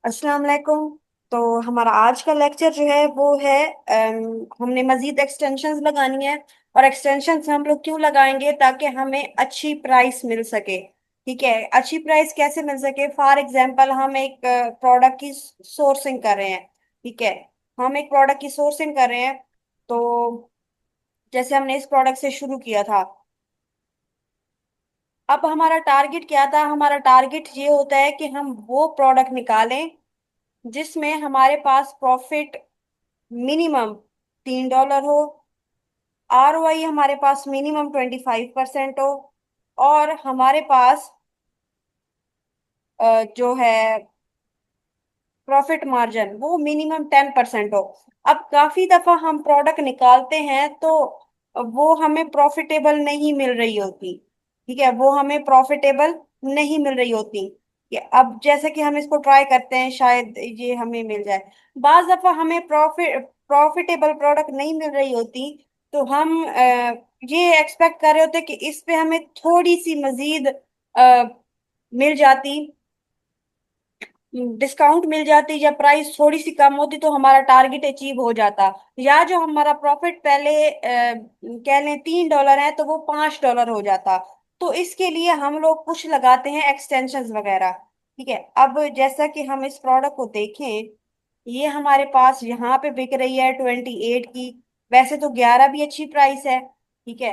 अस्सलाम वालेकुम। तो हमारा आज का लेक्चर जो है वो है हमने मजीद एक्सटेंशंस लगानी है। और एक्सटेंशंस हम लोग क्यों लगाएंगे? ताकि हमें अच्छी प्राइस मिल सके। ठीक है, अच्छी प्राइस कैसे मिल सके? फॉर एग्जांपल हम एक प्रोडक्ट की सोर्सिंग कर रहे हैं। ठीक है, हम एक प्रोडक्ट की सोर्सिंग कर रहे हैं। तो जैसे हमने इस प्रोडक्ट से शुरू किया था। अब हमारा टारगेट क्या था? हमारा टारगेट ये होता है कि हम वो प्रोडक्ट निकालें जिसमें हमारे पास प्रॉफिट मिनिमम $3 हो, ROI हमारे पास मिनिमम 25% हो, और हमारे पास जो है प्रॉफिट मार्जिन वो मिनिमम 10% हो। अब काफी दफा हम प्रोडक्ट निकालते हैं तो वो हमें प्रॉफिटेबल नहीं मिल रही होती। ठीक है, वो हमें प्रॉफिटेबल नहीं मिल रही होती। कि अब जैसे कि हम इसको ट्राई करते हैं, शायद ये हमें मिल जाए। बाज दफा हमें प्रॉफिटेबल प्रोडक्ट नहीं मिल रही होती। तो हम ये एक्सपेक्ट कर रहे होते कि इस पे हमें थोड़ी सी मजीद मिल जाती, डिस्काउंट मिल जाती, या प्राइस थोड़ी सी कम होती तो हमारा टारगेट अचीव हो जाता। या जो हमारा प्रॉफिट पहले कह लें $3 है तो वो $5 हो जाता। तो इसके लिए हम लोग कुछ लगाते हैं एक्सटेंशंस वगैरह। ठीक है, अब जैसा कि हम इस प्रोडक्ट को देखें, ये हमारे पास यहाँ पे बिक रही है 28 की। वैसे तो 11 भी अच्छी प्राइस है। ठीक है,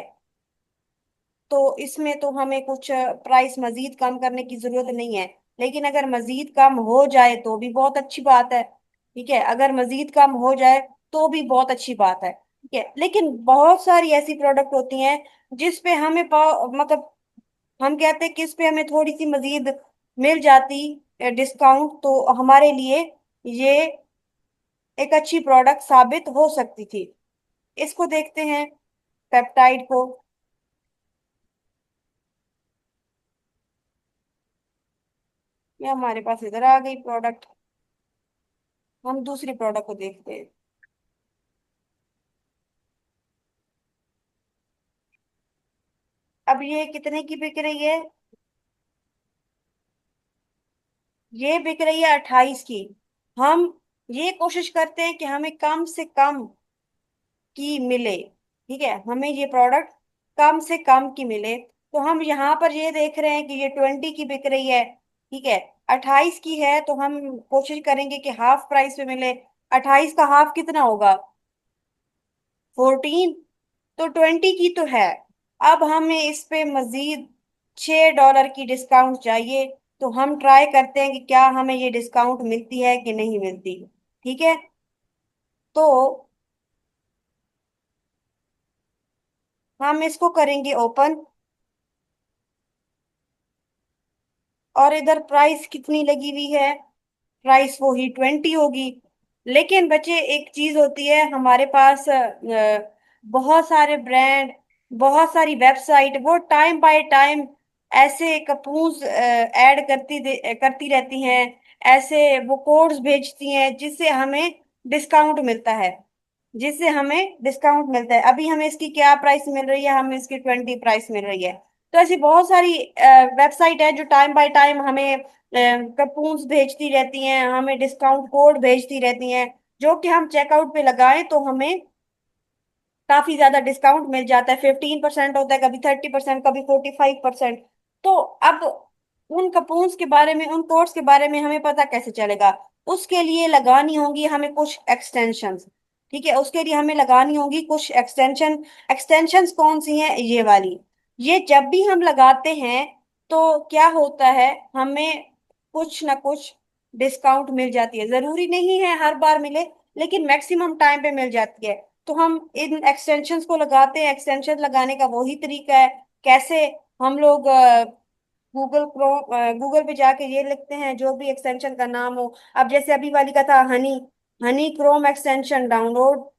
तो इसमें तो हमें कुछ प्राइस मजीद कम करने की जरूरत नहीं है। लेकिन अगर मजीद कम हो जाए तो भी बहुत अच्छी बात है। ठीक है, अगर मजीद कम हो जाए तो भी बहुत अच्छी बात है। ठीक है, लेकिन बहुत सारी ऐसी प्रोडक्ट होती हैं जिस पे हमें मतलब हम कहते हैं कि इस पे हमें थोड़ी सी मजीद मिल जाती डिस्काउंट तो हमारे लिए ये एक अच्छी प्रोडक्ट साबित हो सकती थी। इसको देखते हैं, पेप्टाइड को। ये हमारे पास इधर आ गई प्रोडक्ट। हम दूसरी प्रोडक्ट को देखते हैं। अब ये कितने की बिक रही है? ये बिक रही है 28 की। हम ये कोशिश करते हैं कि हमें कम से कम की मिले। ठीक है, हमें ये प्रोडक्ट कम से कम की मिले। तो हम यहाँ पर ये देख रहे हैं कि ये 20 की बिक रही है। ठीक है, 28 की है तो हम कोशिश करेंगे कि हाफ प्राइस पे मिले। 28 का हाफ कितना होगा? 14। तो 20 की तो है। अब हमें इस पे मजीद $6 की डिस्काउंट चाहिए। तो हम ट्राई करते हैं कि क्या हमें ये डिस्काउंट मिलती है कि नहीं मिलती। ठीक है, तो हम इसको करेंगे ओपन। और इधर प्राइस कितनी लगी हुई है? प्राइस वो ही 20 होगी। लेकिन बच्चे, एक चीज होती है हमारे पास, बहुत सारे ब्रांड, बहुत सारी वेबसाइट वो टाइम बाय टाइम ऐसे कपूस ऐड करती रहती हैं। ऐसे वो कोड्स भेजती हैं जिससे हमें डिस्काउंट मिलता है। अभी हमें इसकी क्या प्राइस मिल रही है? हमें इसकी 20 प्राइस मिल रही है। तो ऐसी बहुत सारी वेबसाइट है जो टाइम बाय टाइम हमें कूपन्स भेजती रहती हैं, हमें डिस्काउंट कोड भेजती रहती हैं, जो कि हम चेकआउट पे लगाएं तो हमें काफी ज्यादा डिस्काउंट मिल जाता है। 15% होता है, कभी 30%, कभी 45%। तो अब उन कपून्स के बारे में, उन कोड्स के बारे में हमें पता कैसे चलेगा? उसके लिए लगानी होंगी हमें कुछ एक्सटेंशंस। ठीक है, उसके लिए हमें लगानी होंगी कुछ एक्सटेंशंस कौन सी हैं? ये वाली। ये जब भी हम लगाते हैं तो क्या होता है, हमें कुछ ना कुछ डिस्काउंट मिल जाती है। जरूरी नहीं है हर बार मिले, लेकिन मैक्सिमम टाइम पे मिल जाती है। तो हम इन एक्सटेंशंस को लगाते हैं। एक्सटेंशन लगाने का वही तरीका है। कैसे? हम लोग गूगल पे जाके ये लिखते हैं जो भी एक्सटेंशन का नाम हो। अब जैसे अभी वाली का था Honey, Honey Chrome extension download.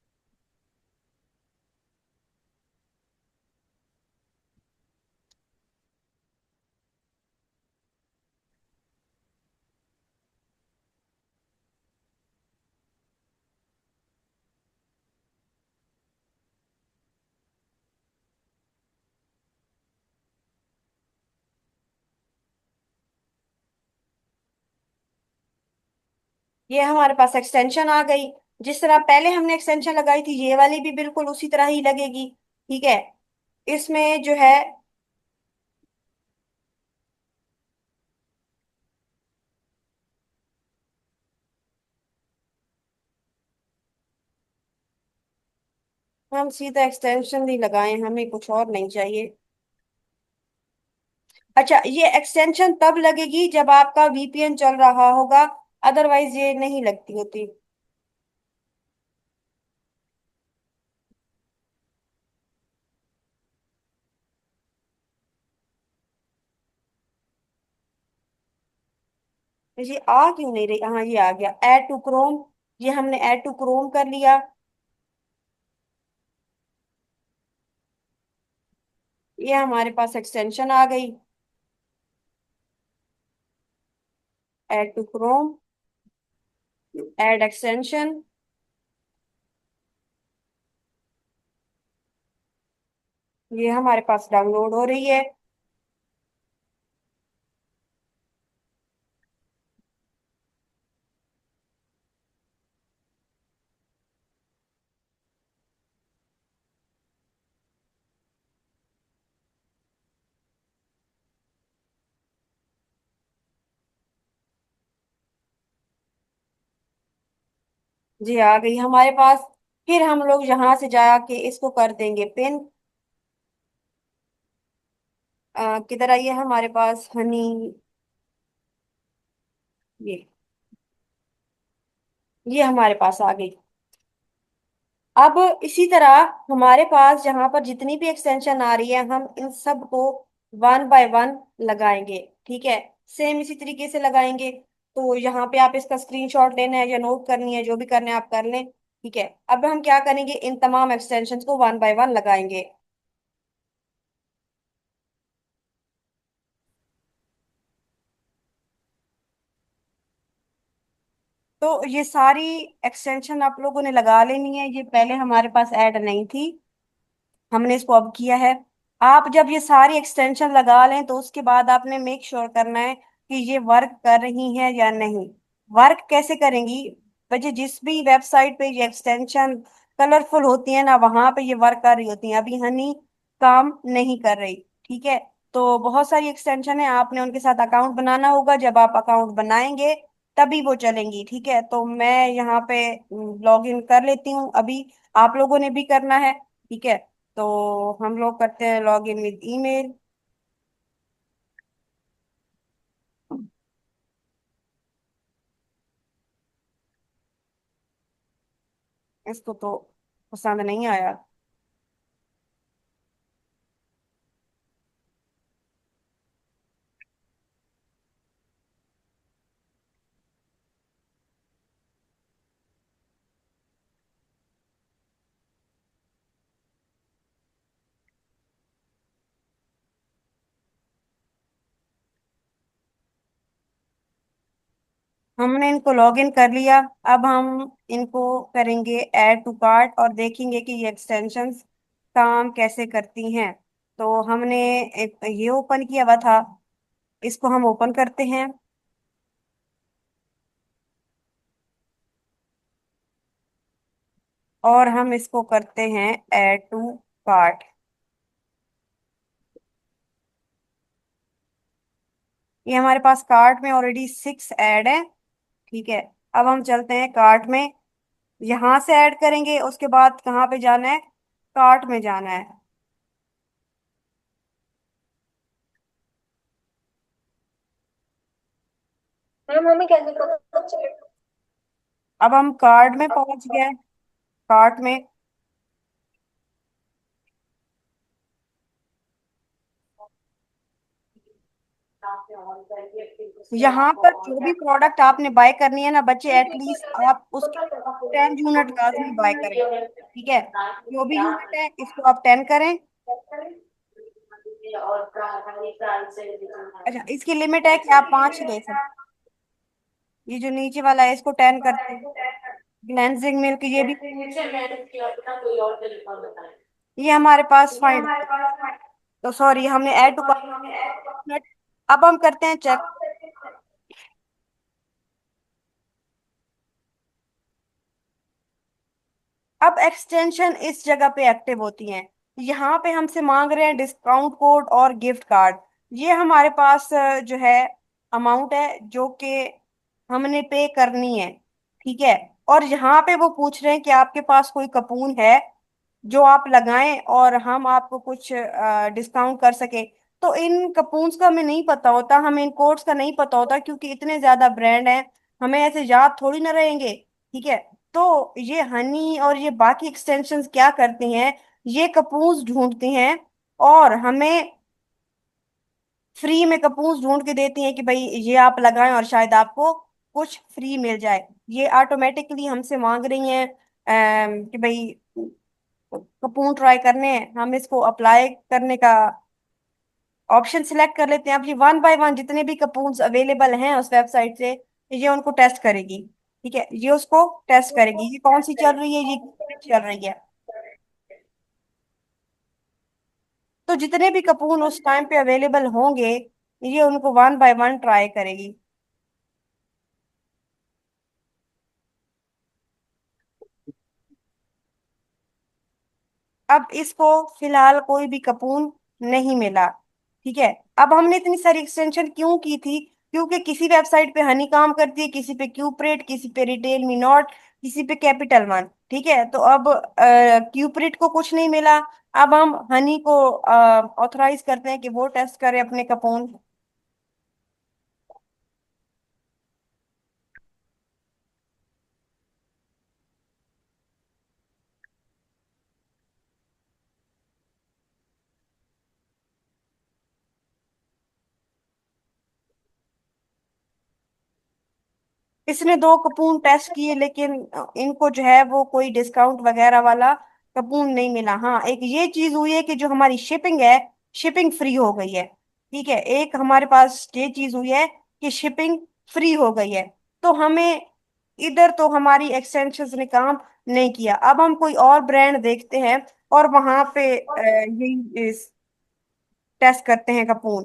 ये हमारे पास एक्सटेंशन आ गई। जिस तरह पहले हमने एक्सटेंशन लगाई थी, ये वाली भी बिल्कुल उसी तरह ही लगेगी। ठीक है। इसमें जो है, हम सीधा एक्सटेंशन ही लगाएं, हमें कुछ और नहीं चाहिए। अच्छा, ये एक्सटेंशन तब लगेगी जब आपका वीपीएन चल रहा होगा, अदरवाइज ये नहीं लगती होती। ये आ क्यों नहीं रही? हाँ, ये आ गया, ऐड टू क्रोम। ये हमने ऐड टू क्रोम कर लिया। ये हमारे पास एक्सटेंशन आ गई, add to Chrome, add extension. ये हमारे पास डाउनलोड हो रही है। जी, आ गई हमारे पास। फिर हम लोग यहाँ से जाके इसको कर देंगे पिन। किधर आई है हमारे पास हनी? ये हमारे पास आ गई। अब इसी तरह हमारे पास जहां पर जितनी भी एक्सटेंशन आ रही है, हम इन सब को वन बाय वन लगाएंगे। ठीक है। सेम इसी तरीके से लगाएंगे। तो यहाँ पे आप इसका स्क्रीनशॉट लेना है या नोट करनी है, जो भी करना है आप कर लें। ठीक है। अब हम क्या करेंगे, इन तमाम एक्सटेंशन को वन बाय वन लगाएंगे। तो ये सारी एक्सटेंशन आप लोगों ने लगा लेनी है, ये पहले हमारे पास ऐड नहीं थी, हमने इसको अब किया है। आप जब ये सारी एक्सटेंशन लगा लें तो उसके बाद आपने मेक श्योर करना है कि ये वर्क कर रही हैं या नहीं। वर्क कैसे करेंगी? बच्चे, जिस भी वेबसाइट पे ये एक्सटेंशन कलरफुल होती है ना, वहां पे ये वर्क कर रही होती हैं। अभी हनी काम नहीं कर रही। ठीक है। तो बहुत सारी एक्सटेंशन है, आपने उनके साथ अकाउंट बनाना होगा। जब आप अकाउंट बनाएंगे तभी वो चलेंगी। ठीक है। तो मैं यहाँ पे लॉग इन कर लेती हूँ अभी। आप लोगों ने भी करना है। ठीक है। तो हम लोग करते हैं लॉग इन विद ईमेल। इसको तो पसंद नहीं आया। हमने इनको लॉग इन कर लिया। अब हम इनको करेंगे ऐड टू कार्ट और देखेंगे कि ये एक्सटेंशंस काम कैसे करती हैं। तो हमने एक ये ओपन किया हुआ था, इसको हम ओपन करते हैं और हम इसको करते हैं ऐड टू कार्ट। ये हमारे पास कार्ट में ऑलरेडी 6 ऐड है। ठीक है। अब हम चलते हैं कार्ट में, यहाँ से ऐड करेंगे, उसके बाद कहाँ पे जाना है, कार्ट में जाना है। मैम हमें कैसे पता चलेगा? अब हम कार्ट में पहुंच गए। कार्ट में यहाँ पर जो भी प्रोडक्ट आपने बाय करनी है ना बच्चे, एटलीस्ट आप उसके 10 यूनिट लाजमी बाय करें। ठीक है। जो भी यूनिट है इसको आप 10 करें। अच्छा, इसकी लिमिट है कि आप 5 ही ले सकते। ये जो नीचे वाला है इसको 10 करते हैं। क्लेंजिंग मिल्क ये भी। ये हमारे पास फाइंड, तो सॉरी, हमने ऐड टू कार्ट। अब हम करते हैं चेक। अब एक्सटेंशन इस जगह पे एक्टिव होती हैं। यहाँ पे हमसे मांग रहे हैं डिस्काउंट कोड और गिफ्ट कार्ड। ये हमारे पास जो है अमाउंट है जो कि हमने पे करनी है। ठीक है। और यहाँ पे वो पूछ रहे हैं कि आपके पास कोई कूपन है जो आप लगाएं और हम आपको कुछ डिस्काउंट कर सके। तो इन कपून्स का हमें नहीं पता होता, हमें इन कोड्स का नहीं पता होता, क्योंकि इतने ज्यादा ब्रांड हैं, हमें ऐसे याद थोड़ी ना रहेंगे। ठीक है। तो ये हनी और ये बाकी एक्सटेंशंस क्या करती हैं, ये कपून्स ढूंढती हैं और हमें फ्री में कपून्स ढूंढ के देती हैं कि भाई ये आप लगाएं और शायद आपको कुछ फ्री मिल जाए। ये ऑटोमेटिकली हमसे मांग रही हैं कि भाई कपून ट्राई करने हैं, हम इसको अप्लाई करने का ऑप्शन सिलेक्ट कर लेते हैं। अब ये वन बाय वन जितने भी कपून्स अवेलेबल हैं उस वेबसाइट से, ये उनको टेस्ट करेगी। ठीक है, ये उसको टेस्ट करेगी, ये कौन सी चल रही है, ये चल रही है। तो जितने भी कपून उस टाइम पे अवेलेबल होंगे, ये उनको वन बाय वन ट्राई करेगी। अब इसको फिलहाल कोई भी कपून नहीं मिला। ठीक है। अब हमने इतनी सारी एक्सटेंशन क्यों की थी, क्योंकि किसी वेबसाइट पे हनी काम करती है, किसी पे क्यूपरेट, किसी पे रिटेल मी नॉट, किसी पे कैपिटल वन। ठीक है। तो अब क्यूपरेट को कुछ नहीं मिला। अब हम हनी को ऑथराइज करते हैं कि वो टेस्ट करे अपने कपून। इसने दो कपून टेस्ट किए, लेकिन इनको जो है वो कोई डिस्काउंट वगैरह वाला कपून नहीं मिला। हाँ, एक ये चीज हुई है कि जो हमारी शिपिंग है, शिपिंग फ्री हो गई है। ठीक है, एक हमारे पास ये चीज हुई है कि शिपिंग फ्री हो गई है। तो हमें इधर तो हमारी एक्सटेंशन ने काम नहीं किया। अब हम कोई और ब्रांड देखते हैं और वहां पे यही टेस्ट करते हैं कपून।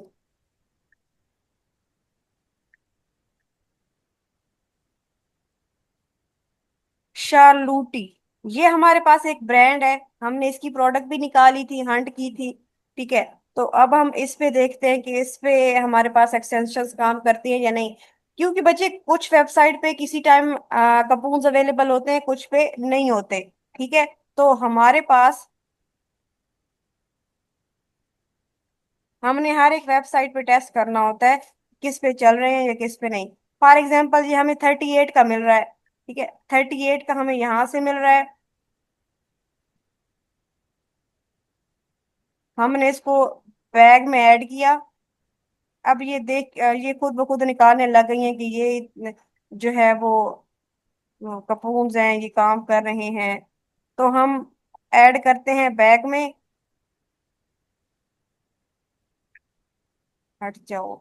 शार्लूटी, ये हमारे पास एक ब्रांड है, हमने इसकी प्रोडक्ट भी निकाली थी, हंट की थी। ठीक है। तो अब हम इस पे देखते हैं कि इस पे हमारे पास एक्सटेंशंस काम करती है या नहीं। क्योंकि बच्चे कुछ वेबसाइट पे किसी टाइम कपून्स अवेलेबल होते हैं, कुछ पे नहीं होते। ठीक है। तो हमारे पास, हमने हर एक वेबसाइट पे टेस्ट करना होता है किस पे चल रहे हैं या किस पे नहीं। फॉर एग्जाम्पल ये हमें 38 का मिल रहा है। ठीक है, 38 का हमें यहाँ से मिल रहा है। हमने इसको बैग में ऐड किया। अब ये देख ये खुद ब खुद निकालने लग गई हैं कि ये जो है वो कपून्स हैं, ये काम कर रहे हैं। तो हम ऐड करते हैं बैग में। हट जाओ।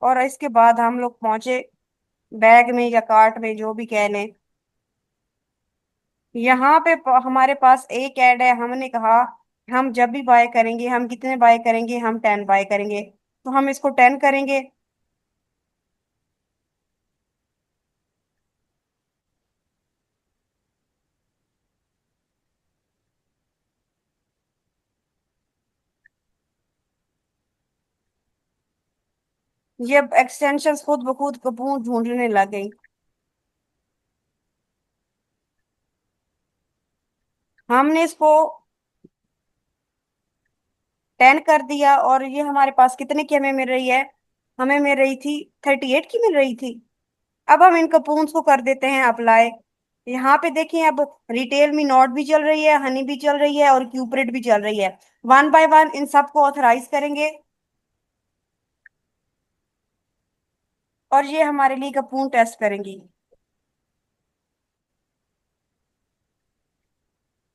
और इसके बाद हम लोग पहुंचे बैग में या कार्ट में, जो भी कह लें। यहाँ पे हमारे पास एक ऐड है, हमने कहा हम जब भी बाय करेंगे, हम कितने बाय करेंगे, हम 10 बाय करेंगे, तो हम इसको 10 करेंगे। ये एक्सटेंशन खुद ब खुद कपूर ढूंढने लग गई। हमने इसको 10 कर दिया और ये हमारे पास कितने की हमें मिल रही है, हमें मिल रही थी 38 की मिल रही थी। अब हम इन कपून्स को कर देते हैं अप्लाई। यहाँ पे देखिए, अब रिटेल मी नॉट भी चल रही है, हनी भी चल रही है और क्यूपरेट भी चल रही है। वन बाय वन इन सबको ऑथराइज करेंगे और ये हमारे लिए कपून टेस्ट करेंगी।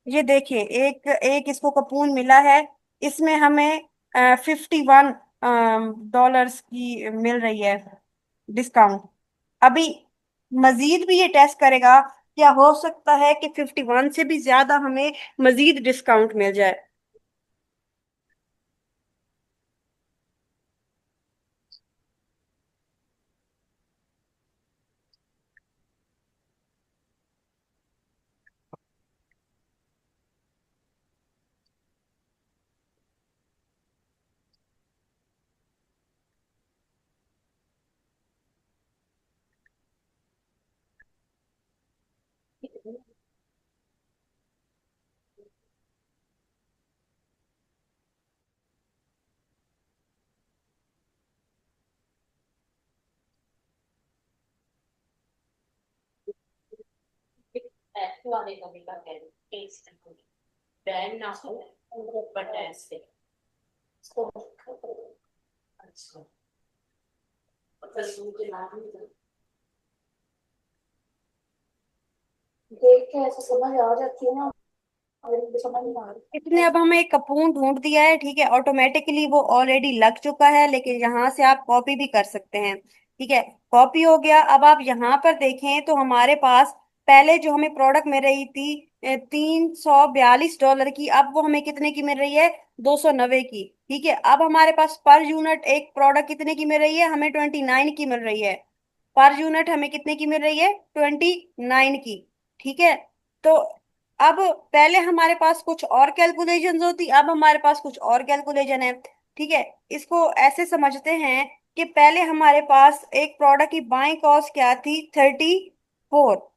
ये देखिए, एक एक इसको कपून मिला है। इसमें हमें 51 डॉलर्स की मिल रही है डिस्काउंट। अभी मजीद भी ये टेस्ट करेगा, क्या हो सकता है कि 51 से भी ज्यादा हमें मजीद डिस्काउंट मिल जाए। देख के ऐसे समझ आ जाती है ना, मेरे को समझ नहीं आ इसने रही। अब हमें एक कपून ढूंढ दिया है, ठीक है, ऑटोमेटिकली वो ऑलरेडी लग चुका है, लेकिन यहाँ से आप कॉपी भी कर सकते हैं। ठीक है, कॉपी हो गया। अब आप यहाँ पर देखें तो हमारे पास पहले जो हमें प्रोडक्ट मिल रही थी 342 डॉलर की, अब वो हमें कितने की मिल रही है? 290 की। ठीक है, अब हमारे पास पर यूनिट एक प्रोडक्ट कितने की मिल रही है? हमें 29 की मिल रही है। पर यूनिट हमें कितने की मिल रही है? 29 की। ठीक है, तो अब पहले हमारे पास कुछ और कैलकुलेशंस होती, अब हमारे पास कुछ और कैलकुलेशन है। ठीक है, इसको ऐसे समझते हैं कि पहले हमारे पास एक प्रोडक्ट की बाइंग कॉस्ट क्या थी? 34।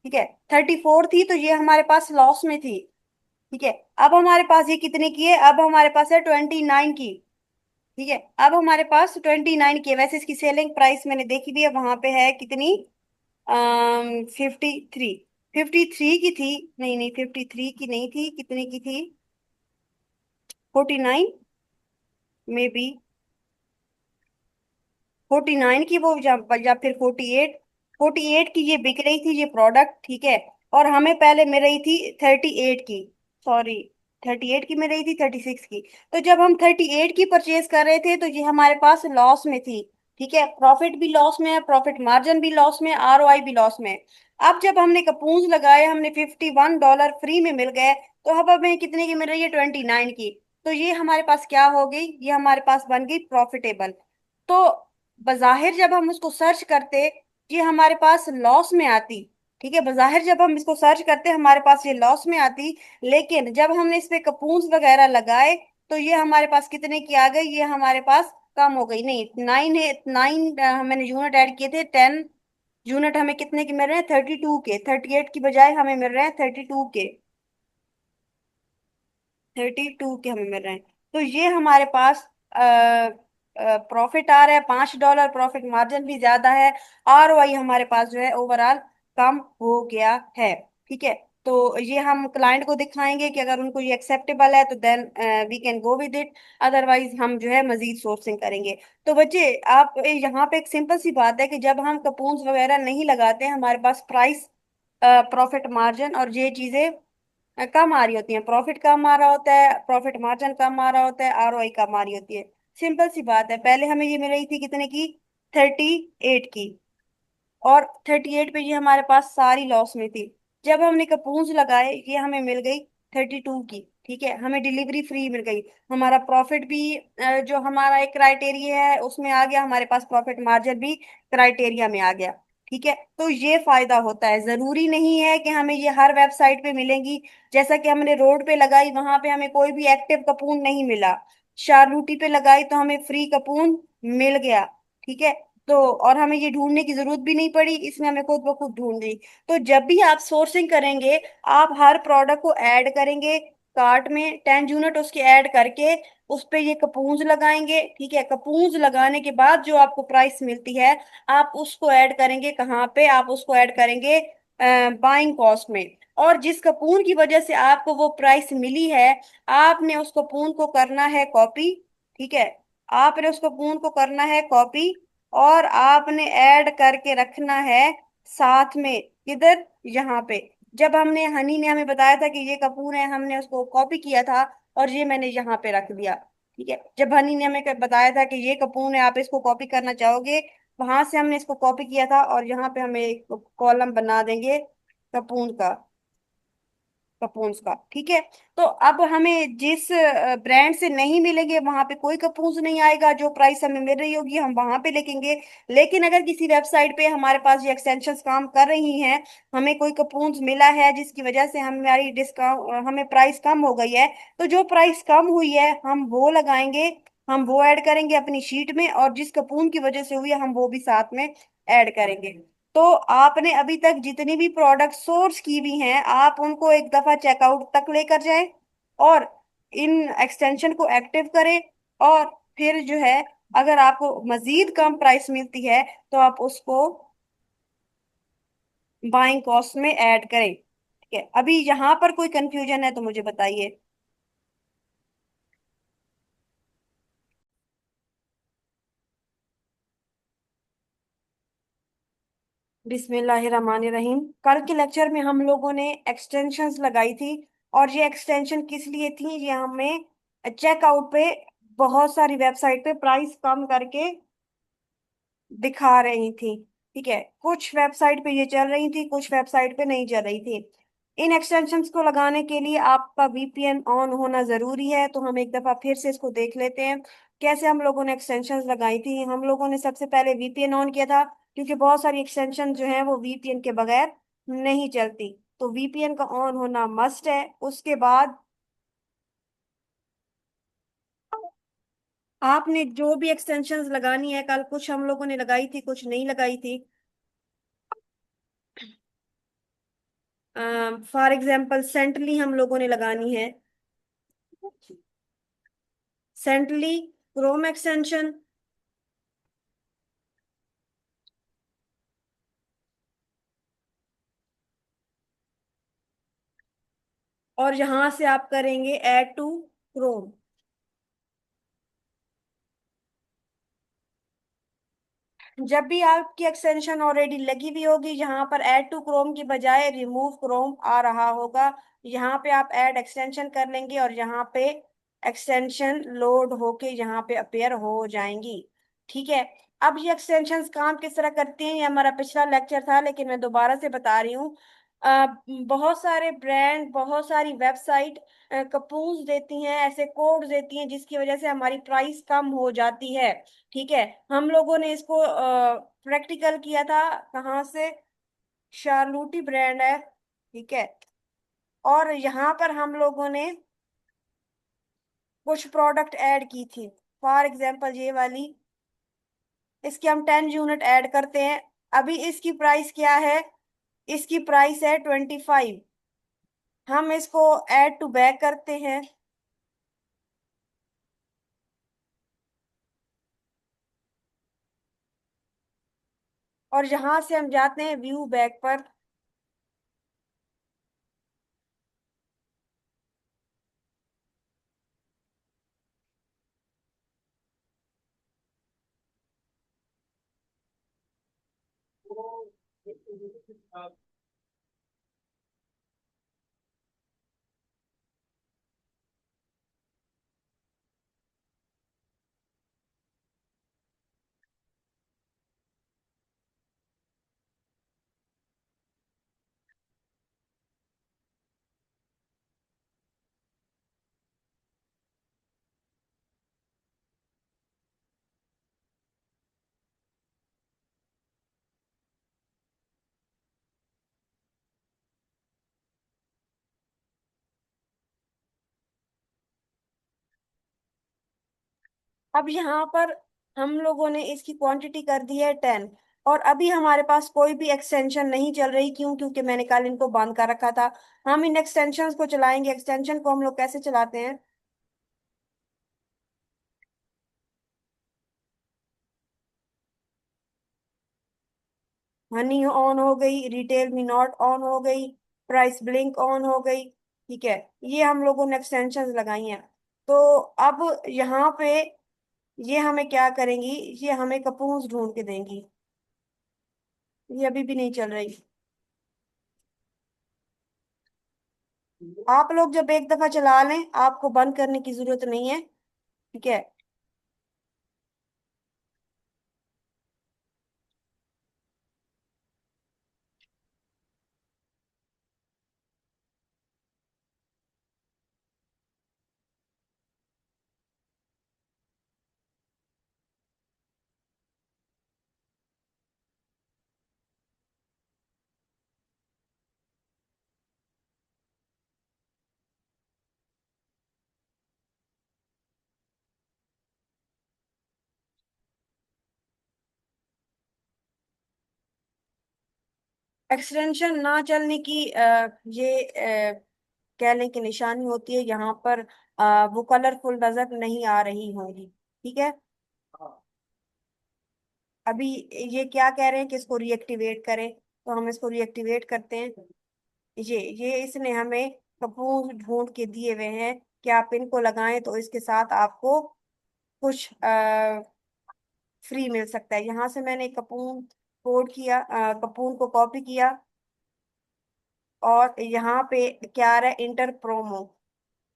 ठीक है, 34 थी, तो ये हमारे पास लॉस में थी। ठीक है, अब हमारे पास ये कितने की है? अब हमारे पास है 29 की। ठीक है, अब हमारे पास 29 की है। वैसे इसकी सेलिंग प्राइस मैंने देखी भी है, वहां पे है कितनी? 53। 53 की थी। नहीं नहीं, 53 की नहीं थी, कितने की थी? 49 में बी। 49 की वो, या फिर 48। 48 की ये बिक रही थी ये प्रोडक्ट। ठीक है, और हमें पहले मिल रही थी 38 की। सॉरी, 38 की मिल रही थी, 36 की। तो जब हम 38 की परचेज कर रहे थे तो ये हमारे पास लॉस में थी। ठीक है, प्रॉफिट भी लॉस में है, प्रॉफिट मार्जिन भी लॉस में, आरओआई भी लॉस में है। अब जब हमने कपूंस लगाए, हमने $51 फ्री में मिल गए, तो अब हमें कितने की मिल रही है? 29 की। तो ये हमारे पास क्या हो गई? ये हमारे पास बन गई प्रॉफिटेबल। तो बजाहिर जब हम उसको सर्च करते, ये हमारे पास लॉस में आती। ठीक है, बजाहिर जब हम इसको सर्च करते हमारे पास ये लॉस में आती, लेकिन जब हमने इस पे कपून्स वगैरह लगाए तो ये हमारे पास कितने की आ गई? ये हमारे पास कम हो गई। नहीं, 9 है, 9 मैंने यूनिट ऐड किए थे, 10 यूनिट हमें कितने के मिल रहे हैं? 32 के। 38 की बजाय हमें मिल रहे हैं 32 के। 32 के हमें मिल रहे हैं। तो ये हमारे पास प्रॉफिट आ रहा है, $5। प्रॉफिट मार्जिन भी ज्यादा है। आरओआई हमारे पास जो है ओवरऑल कम हो गया है। ठीक है, तो ये हम क्लाइंट को दिखाएंगे कि अगर उनको ये एक्सेप्टेबल है तो then we can go with it, otherwise हम जो है मजीद सोर्सिंग करेंगे। तो बच्चे, आप यहाँ पे एक सिंपल सी बात है कि जब हम कपून्स वगैरह नहीं लगाते हमारे पास प्राइस, प्रॉफिट मार्जिन और ये चीजें कम आ रही होती हैं, प्रॉफिट कम आ रहा होता है, प्रॉफिट मार्जिन कम आ रहा होता है, आरओआई कम आ रही होती है। सिंपल सी बात है, पहले हमें ये मिल रही थी कितने की? 38 की, और 38 पे ये हमारे पास सारी लॉस में थी। जब हमने कपून्स लगाए ये हमें मिल गई 32 की। ठीक है, हमें डिलीवरी फ्री मिल गई। हमारा प्रॉफिट भी जो हमारा एक क्राइटेरिया है उसमें आ गया, हमारे पास प्रॉफिट मार्जिन भी क्राइटेरिया में आ गया। ठीक है, तो ये फायदा होता है। जरूरी नहीं है कि हमें ये हर वेबसाइट पे मिलेंगी। जैसा कि हमने रोड पे लगाई, वहां पे हमें कोई भी एक्टिव कपून नहीं मिला। शारबूटी पे लगाई तो हमें फ्री कपून मिल गया। ठीक है, तो और हमें ये ढूंढने की जरूरत भी नहीं पड़ी, इसमें हमें खुद ब खुद ढूंढ ली। तो जब भी आप सोर्सिंग करेंगे, आप हर प्रोडक्ट को ऐड करेंगे कार्ट में, 10 यूनिट उसके ऐड करके उस पे ये कपून्स लगाएंगे। ठीक है, कपून्स लगाने के बाद जो आपको प्राइस मिलती है, आप उसको ऐड करेंगे कहाँ पे? आप उसको ऐड करेंगे बाइंग कॉस्ट में। और जिस कपून की वजह से आपको वो प्राइस मिली है, आपने उस कपून को करना है कॉपी। ठीक है, आपने उस कपून को करना है कॉपी, और आपने ऐड करके रखना है साथ में। किधर? यहाँ पे। जब हमने, हनी ने हमें बताया था कि ये कपूर है, हमने उसको कॉपी किया था और ये मैंने यहाँ पे रख दिया। ठीक है, जब हनी ने हमें बताया था कि ये कपूर है, आप इसको कॉपी करना चाहोगे, वहां से हमने इसको कॉपी किया था, और यहाँ पे हमें एक कॉलम बना देंगे कपूर का, कपून्स का। ठीक है, तो अब हमें जिस ब्रांड से नहीं मिलेंगे वहां पे कोई कपून्स नहीं आएगा, जो प्राइस हमें मिल रही होगी हम वहां पे लेंगे। लेकिन अगर किसी वेबसाइट पे हमारे पास ये एक्सटेंशंस काम कर रही हैं, हमें कोई कपून्स मिला है जिसकी वजह से हमारी डिस्काउंट, हमें प्राइस कम हो गई है, तो जो प्राइस कम हुई है हम वो लगाएंगे, हम वो ऐड करेंगे अपनी शीट में, और जिस कपून की वजह से हुई है हम वो भी साथ में ऐड करेंगे। तो आपने अभी तक जितनी भी प्रोडक्ट सोर्स की हुई हैं आप उनको एक दफा चेकआउट तक लेकर जाएं, और इन एक्सटेंशन को एक्टिव करें। और फिर जो है, अगर आपको मजीद कम प्राइस मिलती है तो आप उसको बाइंग कॉस्ट में ऐड करें। ठीक है, अभी यहाँ पर कोई कंफ्यूजन है तो मुझे बताइए। बिस्मिल्लाहिर्रहमानिर्रहीम। कल के लेक्चर में हम लोगों ने एक्सटेंशंस लगाई थी, और ये एक्सटेंशन किस लिए थी, ये हमें चेकआउट पे बहुत सारी वेबसाइट पे प्राइस कम करके दिखा रही थी। ठीक है, कुछ वेबसाइट पे ये चल रही थी, कुछ वेबसाइट पे नहीं चल रही थी। इन एक्सटेंशंस को लगाने के लिए आपका वीपीएन ऑन होना जरूरी है। तो हम एक दफा फिर से इसको देख लेते हैं, कैसे हम लोगों ने एक्सटेंशंस लगाई थी। हम लोगों ने सबसे पहले वीपीएन ऑन किया था, क्योंकि बहुत सारी एक्सटेंशन जो है वो वीपीएन के बगैर नहीं चलती। तो वीपीएन का ऑन होना मस्ट है। उसके बाद आपने जो भी एक्सटेंशंस लगानी है, कल कुछ हम लोगों ने लगाई थी, कुछ नहीं लगाई थी। फॉर एग्जाम्पल सेंटली हम लोगों ने लगानी है, सेंटली क्रोम एक्सटेंशन। और यहां से आप करेंगे ऐड टू क्रोम। जब भी आपकी एक्सटेंशन ऑलरेडी लगी हुई होगी, यहाँ पर ऐड टू क्रोम की बजाय रिमूव क्रोम आ रहा होगा, यहाँ पे आप ऐड एक्सटेंशन कर लेंगे और यहाँ पे एक्सटेंशन लोड होके यहाँ पे अपेयर हो जाएंगी। ठीक है, अब ये एक्सटेंशंस काम किस तरह करती हैं, ये हमारा पिछला लेक्चर था, लेकिन मैं दोबारा से बता रही हूँ। अ, बहुत सारे ब्रांड, बहुत सारी वेबसाइट कूपन्स देती हैं, ऐसे कोड देती हैं जिसकी वजह से हमारी प्राइस कम हो जाती है। ठीक है, हम लोगों ने इसको प्रैक्टिकल किया था। कहाँ से? शार्लूटी ब्रांड है। ठीक है, और यहाँ पर हम लोगों ने कुछ प्रोडक्ट ऐड की थी। फॉर एग्जांपल ये वाली, इसकी हम 10 यूनिट ऐड करते हैं। अभी इसकी प्राइस क्या है? इसकी प्राइस है 25। हम इसको ऐड टू बैक करते हैं, और यहाँ से हम जाते हैं व्यू बैक पर। अब यहाँ पर हम लोगों ने इसकी क्वांटिटी कर दी है 10। और अभी हमारे पास कोई भी एक्सटेंशन नहीं चल रही। क्यों? क्योंकि मैंने कल इनको बंद कर रखा था। हम इन एक्सटेंशंस को चलाएंगे। एक्सटेंशन को हम लोग कैसे चलाते हैं? हनी ऑन हो गई, रिटेल मी नॉट ऑन हो गई, प्राइस ब्लिंक ऑन हो गई। ठीक है, ये हम लोगों ने एक्सटेंशंस लगाई हैं। तो अब यहाँ पे ये हमें क्या करेंगी, ये हमें कपूस ढूंढ के देंगी। ये अभी भी नहीं चल रही। आप लोग जब एक दफा चला लें, आपको बंद करने की जरूरत नहीं है। ठीक है, एक्सटेंशन ना चलने की ये कह लें कि निशानी होती है यहाँ पर। वो कलरफुल नजर नहीं आ रही होंगी। ठीक है। अभी ये क्या कह रहे हैं कि इसको रीएक्टिवेट करें, तो हम इसको रीएक्टिवेट करते हैं। ये इसने हमें कपूर ढूंढ के दिए हुए हैं कि आप इनको लगाएं तो इसके साथ आपको कुछ फ्री मिल सकता है। यहाँ से मैंने कपून कोड किया, कपून को कॉपी किया, और यहाँ पे क्या आ रहा है, इंटर प्रोमो।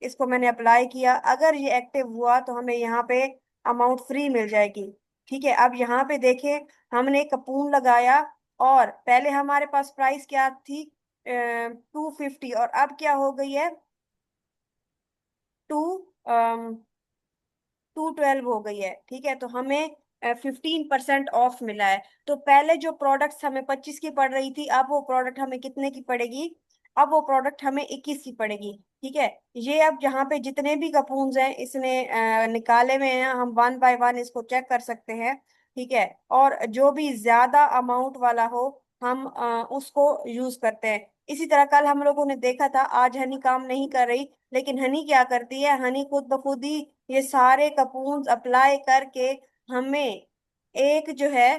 इसको मैंने अप्लाई किया, अगर ये एक्टिव हुआ तो हमें यहाँ पे अमाउंट फ्री मिल जाएगी। ठीक है। अब यहाँ पे देखें, हमने कपून लगाया, और पहले हमारे पास प्राइस क्या थी, 250, और अब क्या हो गई है, टू 212 हो गई है। ठीक है। तो हमें 15% ऑफ मिला है। तो पहले जो प्रोडक्ट्स हमें 25 की पड़ रही थी, अब वो प्रोडक्ट हमें कितने की पड़ेगी, अब वो प्रोडक्ट हमें 21 की पड़ेगी। ठीक है। ये अब यहाँ पे जितने भी कपून्स हैं इसने निकाले हुए हैं, हम वन बाय वन इसको चेक कर सकते हैं। ठीक है। और जो भी ज्यादा अमाउंट वाला हो, हम उसको यूज करते हैं। इसी तरह कल हम लोगों ने देखा था, आज हनी काम नहीं कर रही, लेकिन हनी क्या करती है, हनी खुद ब खुद ही ये सारे कपून्स अप्लाई करके हमें एक जो है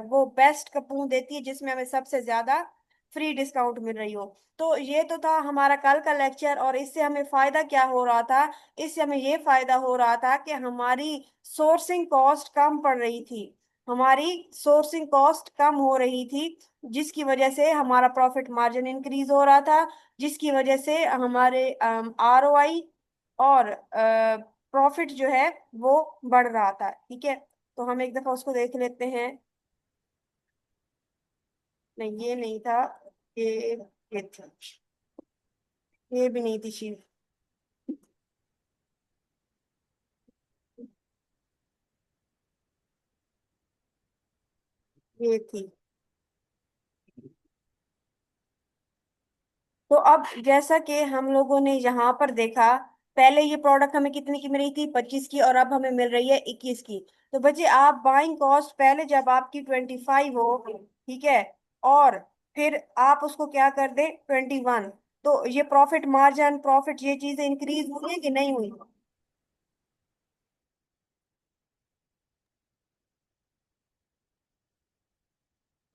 वो बेस्ट कपून देती है, जिसमें हमें सबसे ज्यादा फ्री डिस्काउंट मिल रही हो। तो ये तो था हमारा कल का लेक्चर, और इससे हमें फायदा क्या हो रहा था, इससे हमें ये फायदा हो रहा था कि हमारी सोर्सिंग कॉस्ट कम पड़ रही थी, हमारी सोर्सिंग कॉस्ट कम हो रही थी, जिसकी वजह से हमारा प्रॉफिट मार्जिन इंक्रीज हो रहा था, जिसकी वजह से हमारे ROI और प्रॉफिट जो है वो बढ़ रहा था। ठीक है। तो हम एक दफा उसको देख लेते हैं। नहीं, ये नहीं था। ये ये थी, ये भी नहीं थी शीट, ये थी। तो अब जैसा कि हम लोगों ने यहाँ पर देखा, पहले ये प्रोडक्ट हमें कितने की मिल रही थी, 25 की, और अब हमें मिल रही है 21 की। तो बच्चे, आप बाइंग कॉस्ट पहले जब आपकी 25 हो, ठीक है, और फिर आप उसको क्या कर दें, 21, तो ये प्रॉफिट मार्जिन, प्रॉफिट, ये चीजें इंक्रीज हुई है कि नहीं हुई।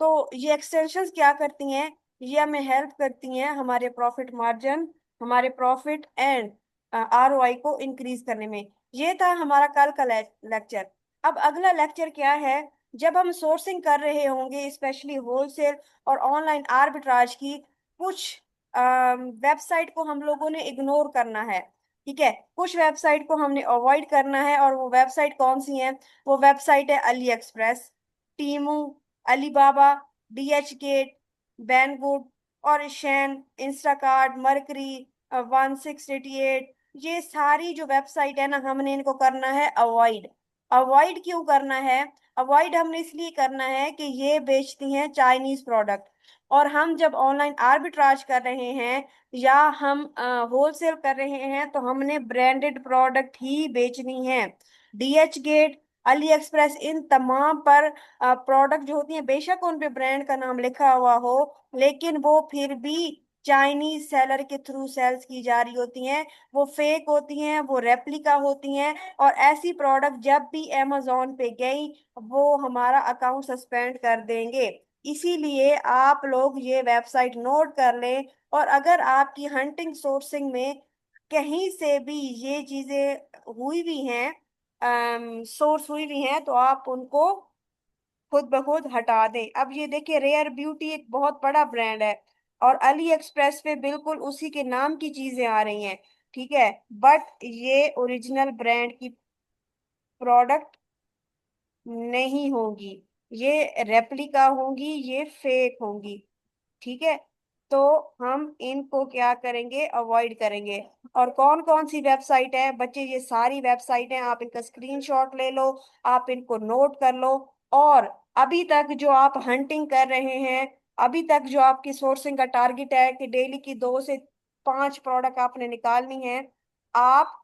तो ये एक्सटेंशंस क्या करती हैं, ये हमें हेल्प करती हैं हमारे प्रॉफिट मार्जिन, हमारे प्रॉफिट एंड ROI को इंक्रीज करने में। ये था हमारा कल का लेक्चर। अब अगला लेक्चर क्या है, जब हम सोर्सिंग कर रहे होंगे, स्पेशली होलसेल और ऑनलाइन आर्बिट्राज की, कुछ वेबसाइट को हम लोगों ने इग्नोर करना है। ठीक है। कुछ वेबसाइट को हमने अवॉइड करना है, और वो वेबसाइट कौन सी है, वो वेबसाइट है AliExpress, Temu, Alibaba, DH gate, Banggood, और शैन, इंस्टाकार्ट, मरकरी, 1688, ये सारी जो वेबसाइट है ना, हमने इनको करना है अवॉइड। अवॉइड क्यों करना है, अवॉइड हमने इसलिए करना है कि ये बेचती हैं चाइनीज प्रोडक्ट, और हम जब ऑनलाइन आर्बिट्राज कर रहे हैं या हम होलसेल कर रहे हैं, तो हमने ब्रांडेड प्रोडक्ट ही बेचनी है। DH गेट, अली एक्सप्रेस, इन तमाम पर प्रोडक्ट जो होती हैं, बेशक उन पे ब्रांड का नाम लिखा हुआ हो, लेकिन वो फिर भी चाइनीज सेलर के थ्रू सेल्स की जा रही होती हैं, वो फेक होती हैं, वो रेप्लिका होती हैं, और ऐसी प्रोडक्ट जब भी अमेजोन पे गई, वो हमारा अकाउंट सस्पेंड कर देंगे। इसीलिए आप लोग ये वेबसाइट नोट कर लें, और अगर आपकी हंटिंग सोर्सिंग में कहीं से भी ये चीजें हुई भी हैं, सोर्स हुई भी हैं, तो आप उनको खुद ब खुद हटा दें। अब ये देखिए, रेयर ब्यूटी एक बहुत बड़ा ब्रांड है, और अली एक्सप्रेस पे बिल्कुल उसी के नाम की चीजें आ रही हैं। ठीक है। बट ये ओरिजिनल ब्रांड की प्रोडक्ट नहीं होगी, ये रेप्लिका होंगी, ये फेक होंगी। ठीक है। तो हम इनको क्या करेंगे, अवॉइड करेंगे। और कौन कौन सी वेबसाइट है बच्चे, ये सारी वेबसाइट है, आप इनका स्क्रीनशॉट ले लो, आप इनको नोट कर लो। और अभी तक जो आप हंटिंग कर रहे हैं, अभी तक जो आपकी सोर्सिंग का टारगेट है कि डेली की 2 से 5 प्रोडक्ट आपने निकालनी है, आप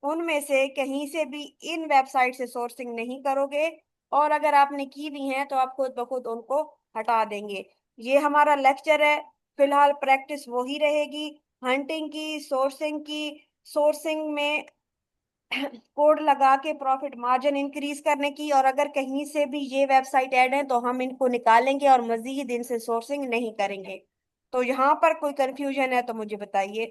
उनमें से कहीं से भी इन वेबसाइट से सोर्सिंग नहीं करोगे, और अगर आपने की भी हैं तो आप खुद ब खुद उनको हटा देंगे। ये हमारा लेक्चर है, फिलहाल प्रैक्टिस वही रहेगी, हंटिंग की, सोर्सिंग की। सोर्सिंग में कोड लगा के प्रॉफिट मार्जिन इंक्रीज करने की, और अगर कहीं से भी ये वेबसाइट ऐड है तो हम इनको निकालेंगे और मजीद इनसे सोर्सिंग नहीं करेंगे। तो यहाँ पर कोई कंफ्यूजन है तो मुझे बताइए।